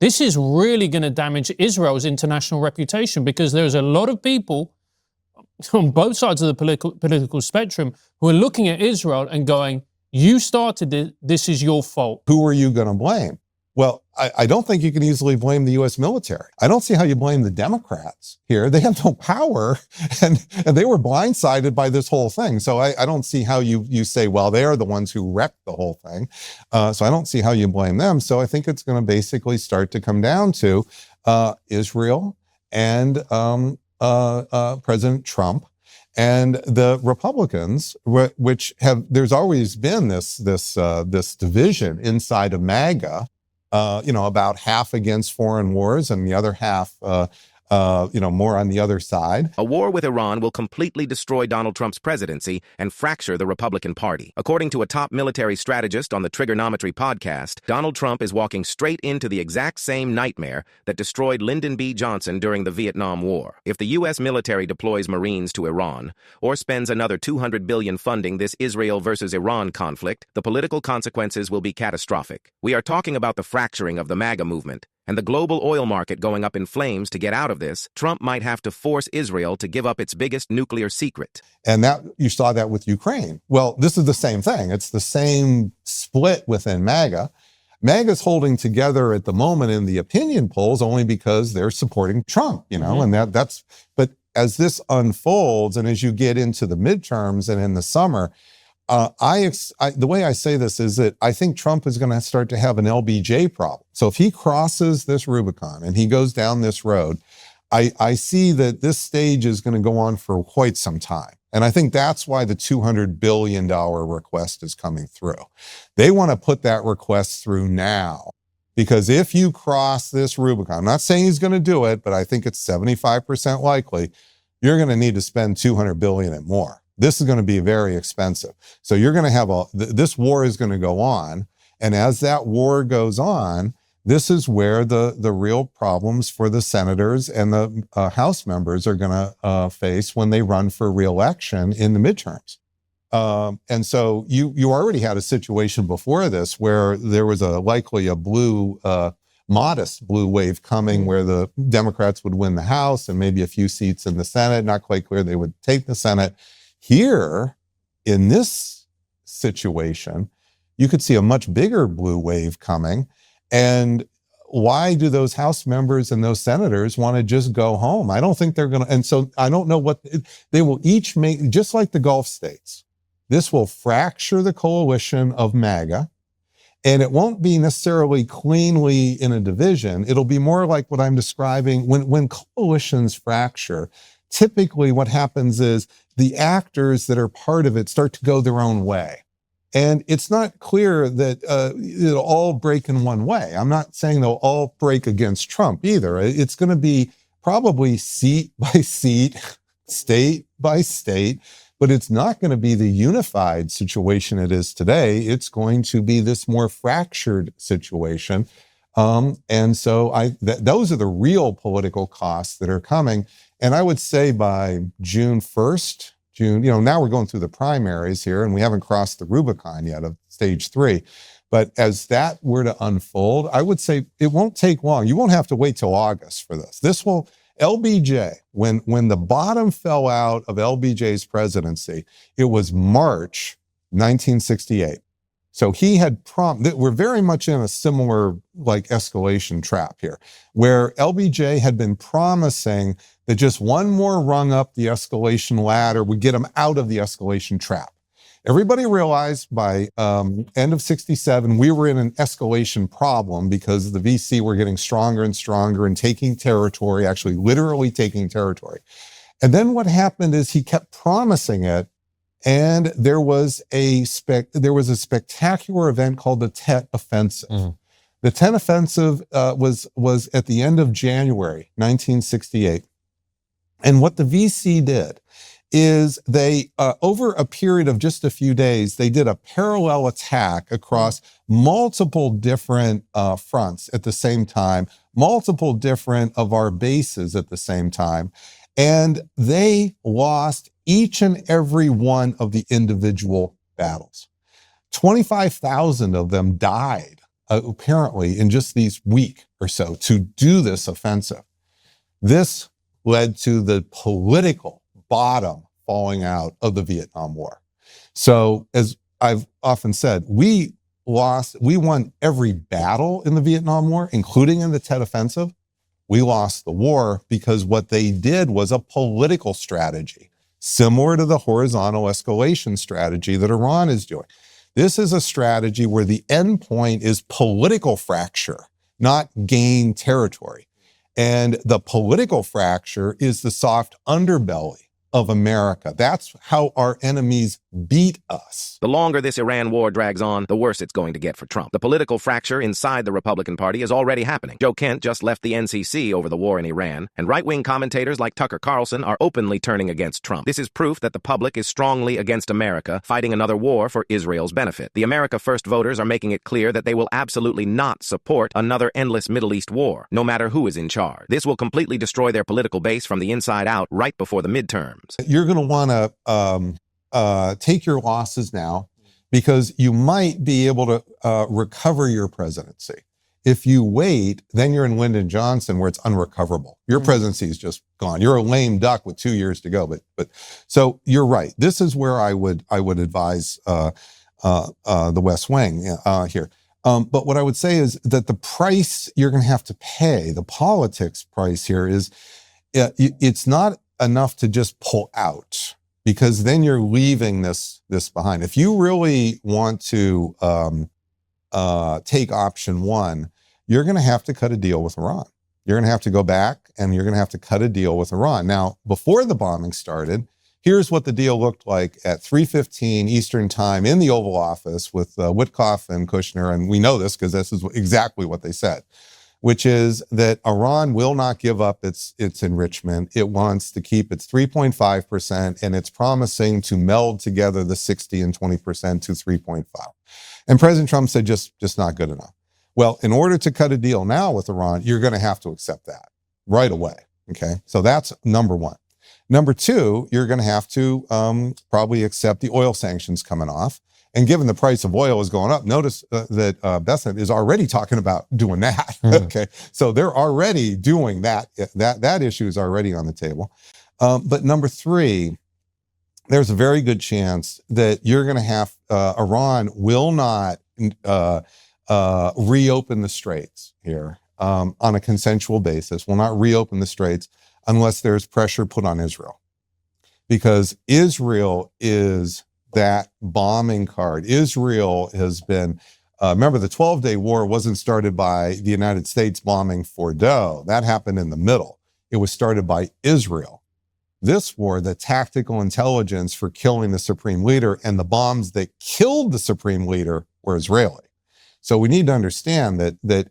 This is really going to damage Israel's international reputation, because there's a lot of people on both sides of the political spectrum who are looking at Israel and going, you started it, this is your fault. Who are you going to blame? Well, I don't think you can easily blame the U.S. military. I don't see how you blame the Democrats here. They have no power, and they were blindsided by this whole thing. So I don't see how you say, well, they're the ones who wrecked the whole thing. So I don't see how you blame them. So I think it's going to basically start to come down to Israel and President Trump and the Republicans, which there's always been this division inside of MAGA. About half against foreign wars and the other half, more on the other side. A war with Iran will completely destroy Donald Trump's presidency and fracture the Republican Party. According to a top military strategist on the Triggernometry podcast, Donald Trump is walking straight into the exact same nightmare that destroyed Lyndon B. Johnson during the Vietnam War. If the U.S. military deploys Marines to Iran or spends another $200 billion funding this Israel versus Iran conflict, the political consequences will be catastrophic. We are talking about the fracturing of the MAGA movement and the global oil market going up in flames. To get out of this, Trump might have to force Israel to give up its biggest nuclear secret. And that you saw that with Ukraine. Well, this is the same thing. It's the same split within MAGA. MAGA's holding together at the moment in the opinion polls only because they're supporting Trump, and but as this unfolds and as you get into the midterms and in the summer, the way I say this is that I think Trump is going to start to have an LBJ problem. So if he crosses this Rubicon and he goes down this road, I see that this stage is going to go on for quite some time. And I think that's why the $200 billion request is coming through. They want to put that request through now, because if you cross this Rubicon, I'm not saying he's going to do it, but I think it's 75% likely, you're going to need to spend $200 billion and more. This is going to be very expensive. So you're going to have this war is going to go on. And as that war goes on, this is where the real problems for the senators and the House members are going to face when they run for re-election in the midterms. And so you already had a situation before this where there was likely a modest blue wave coming, where the Democrats would win the House and maybe a few seats in the Senate. Not quite clear they would take the Senate. Here, in this situation, you could see a much bigger blue wave coming. And why do those House members and those senators want to just go home? I don't think they're going to. And so I don't know what they will each make, just like the Gulf states. This will fracture the coalition of MAGA. And it won't be necessarily cleanly in a division. It'll be more like what I'm describing. When coalitions fracture, typically what happens is the actors that are part of it start to go their own way. And it's not clear that it'll all break in one way. I'm not saying they'll all break against Trump either. It's going to be probably seat by seat, state by state, but it's not going to be the unified situation it is today. It's going to be this more fractured situation. And so those are the real political costs that are coming. And I would say by June 1st, now we're going through the primaries here and we haven't crossed the Rubicon yet of stage 3. But as that were to unfold, I would say it won't take long. You won't have to wait till August for this. LBJ, when the bottom fell out of LBJ's presidency, it was March 1968. So he had we're very much in a similar escalation trap here, where LBJ had been promising that just one more rung up the escalation ladder would get him out of the escalation trap. Everybody realized by end of 67, we were in an escalation problem because the VC were getting stronger and stronger and taking territory, actually literally taking territory. And then what happened is he kept promising it. And there was a spectacular event called the Tet Offensive. Mm-hmm. The Tet Offensive was at the end of January 1968. And what the VC did is they, over a period of just a few days, they did a parallel attack across multiple different fronts at the same time, multiple different of our bases at the same time. And they lost each and every one of the individual battles. 25,000 of them died apparently in just these week or so to do this offensive. This led to the political bottom falling out of the Vietnam War. So as I've often said, we won every battle in the Vietnam War, including in the Tet Offensive. We lost the war because what they did was a political strategy, similar to the horizontal escalation strategy that Iran is doing. This is a strategy where the end point is political fracture, not gain territory. And the political fracture is the soft underbelly of America. That's how our enemies beat us. The longer this Iran war drags on, the worse it's going to get for Trump. The political fracture inside the Republican Party is already happening. Joe Kent just left the NCC over the war in Iran, and right-wing commentators like Tucker Carlson are openly turning against Trump. This is proof that the public is strongly against America fighting another war for Israel's benefit. The America First voters are making it clear that they will absolutely not support another endless Middle East war, no matter who is in charge. This will completely destroy their political base from the inside out right before the midterms. You're going to want to take your losses now because you might be able to recover your presidency. If you wait, then you're in Lyndon Johnson where it's unrecoverable. Your presidency is just gone. You're a lame duck with 2 years to go. But so you're right. This is where I would advise the West Wing here. But what I would say is that the price you're going to have to pay, the politics price here is it's not enough to just pull out, because then you're leaving this behind. If you really want to take option one, you're going to have to cut a deal with Iran. You're going to have to go back and you're going to have to cut a deal with Iran. Now, before the bombing started, here's what the deal looked like at 3:15 Eastern time in the Oval Office with Witkoff and Kushner. And we know this because this is exactly what they said, which is that Iran will not give up its enrichment. It wants to keep its 3.5%, and it's promising to meld together the 60 and 20% to 3.5. And President Trump said just not good enough. Well, in order to cut a deal now with Iran, you're going to have to accept that right away. Okay, so that's number one. Number two, you're going to have to probably accept the oil sanctions coming off. And given the price of oil is going up, notice that Bessent is already talking about doing that. Okay, so they're already doing that. That issue is already on the table. But number three, there's a very good chance that you're going to have Iran will not reopen the straits here on a consensual basis. Will not reopen the straits unless there's pressure put on Israel, because Israel is that bombing card. Israel has been, remember the 12-day war wasn't started by the United States bombing Fordow. That happened in the middle. It was started by Israel. This war, the tactical intelligence for killing the supreme leader and the bombs that killed the supreme leader were Israeli. So we need to understand that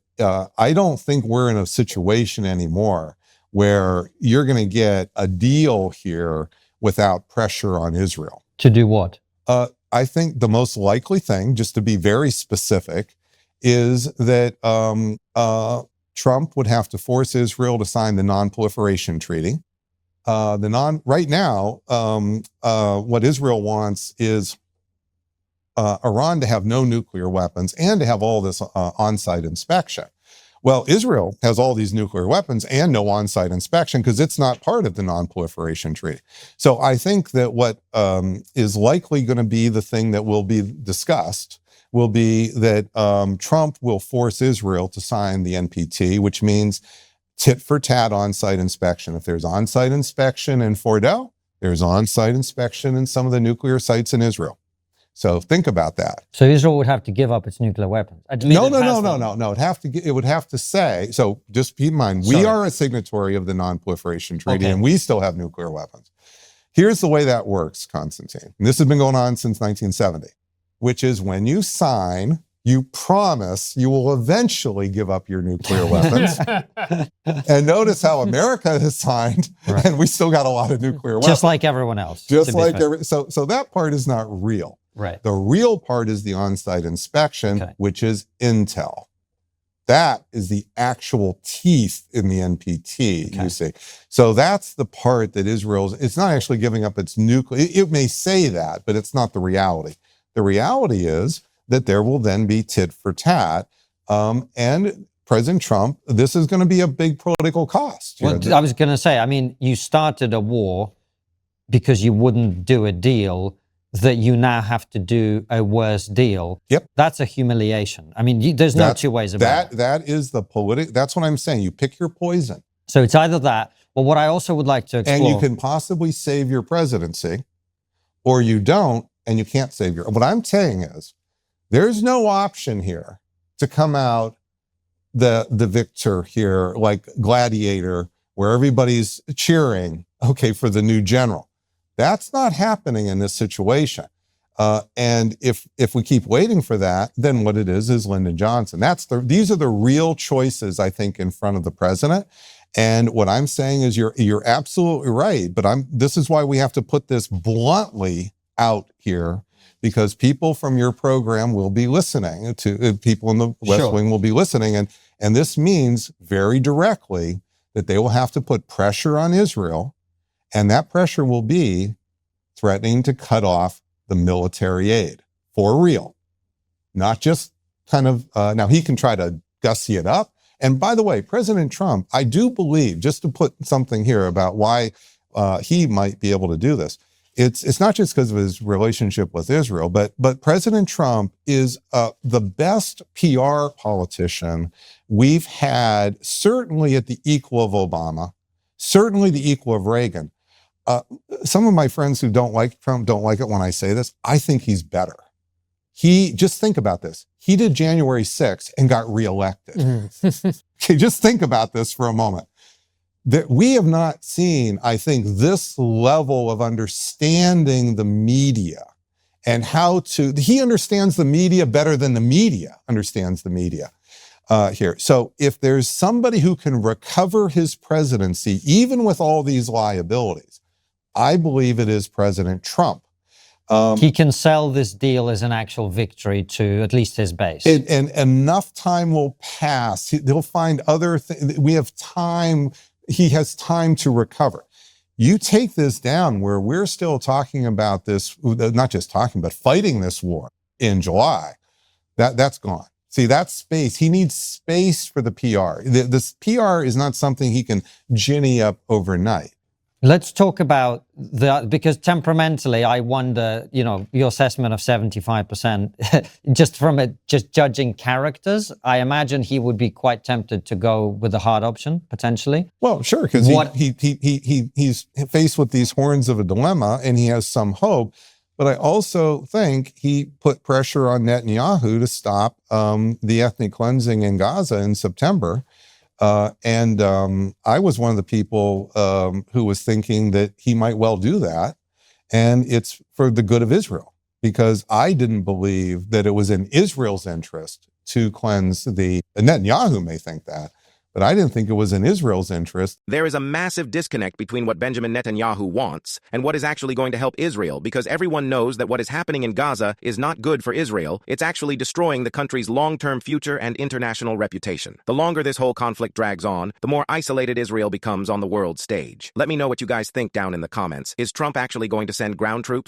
I don't think we're in a situation anymore where you're going to get a deal here without pressure on Israel. To do what? I think the most likely thing, just to be very specific, is that Trump would have to force Israel to sign the non-proliferation treaty. Right now, what Israel wants is Iran to have no nuclear weapons and to have all this on-site inspection. Well, Israel has all these nuclear weapons and no on-site inspection because it's not part of the non-proliferation treaty. So I think that what is likely going to be the thing that will be discussed will be that Trump will force Israel to sign the NPT, which means tit for tat on-site inspection. If there's on-site inspection in Fordow, there's on-site inspection in some of the nuclear sites in Israel. So think about that. So Israel would have to give up its nuclear weapons. No. It would have to say. So just keep in mind, we are a signatory of the non-proliferation treaty, and we still have nuclear weapons. Here's the way that works, Constantine. And this has been going on since 1970, which is when you sign, you promise you will eventually give up your nuclear weapons. And notice how America has signed, and we still got a lot of nuclear weapons. Just like everyone else. Just like so that part is not real. Right. The real part is the on-site inspection, which is intel. That is the actual teeth in the NPT, you see. So that's the part that it's not actually giving up its nuclear. It may say that, but it's not the reality. The reality is that there will then be tit for tat And President Trump, this is going to be a big political cost. Well, I was going to say, I mean, you started a war because you wouldn't do a deal that you now have to do a worse deal. Yep. That's a humiliation. I mean, there's no two ways about it. That is the that's what I'm saying. You pick your poison. So it's either that, or what I also would like to explore. And you can possibly save your presidency, or you don't, and you can't save your. What I'm saying is, there's no option here to come out the victor here, like Gladiator, where everybody's cheering, okay, for the new general. That's not happening in this situation. And if we keep waiting for that, then what it is Lyndon Johnson. These are the real choices, I think, in front of the president. And what I'm saying is you're absolutely right. But this is why we have to put this bluntly out here, because people from your program will be listening to people in the West Wing will be listening. And this means very directly that they will have to put pressure on Israel. And that pressure will be threatening to cut off the military aid for real, not just kind of, now he can try to gussy it up. And by the way, President Trump, I do believe, just to put something here about why he might be able to do this, it's not just because of his relationship with Israel, but President Trump is the best PR politician we've had, certainly at the equal of Obama, certainly the equal of Reagan. Some of my friends who don't like Trump don't like it when I say this. I think he's better. Just think about this. He did January 6th and got reelected. Okay, just think about this for a moment. That we have not seen, I think, this level of understanding the media and he understands the media better than the media understands the media here. So if there's somebody who can recover his presidency, even with all these liabilities, I believe it is President Trump. He can sell this deal as an actual victory to at least his base. And enough time will pass. He'll find other things. We have time. He has time to recover. You take this down where we're still talking about this, not just talking, but fighting this war in July. That's gone. See, that's space. He needs space for the PR. This PR is not something he can ginny up overnight. Let's talk about because temperamentally, I wonder, your assessment of 75%, just judging characters, I imagine he would be quite tempted to go with the hard option, potentially. Well, sure, because he's faced with these horns of a dilemma and he has some hope. But I also think he put pressure on Netanyahu to stop the ethnic cleansing in Gaza in September. And I was one of the people who was thinking that he might well do that. And it's for the good of Israel, because I didn't believe that it was in Israel's interest to cleanse Netanyahu may think that, but I didn't think it was in Israel's interest. There is a massive disconnect between what Benjamin Netanyahu wants and what is actually going to help Israel, because everyone knows that what is happening in Gaza is not good for Israel. It's actually destroying the country's long-term future and international reputation. The longer this whole conflict drags on, the more isolated Israel becomes on the world stage. Let me know what you guys think down in the comments. Is Trump actually going to send ground troops?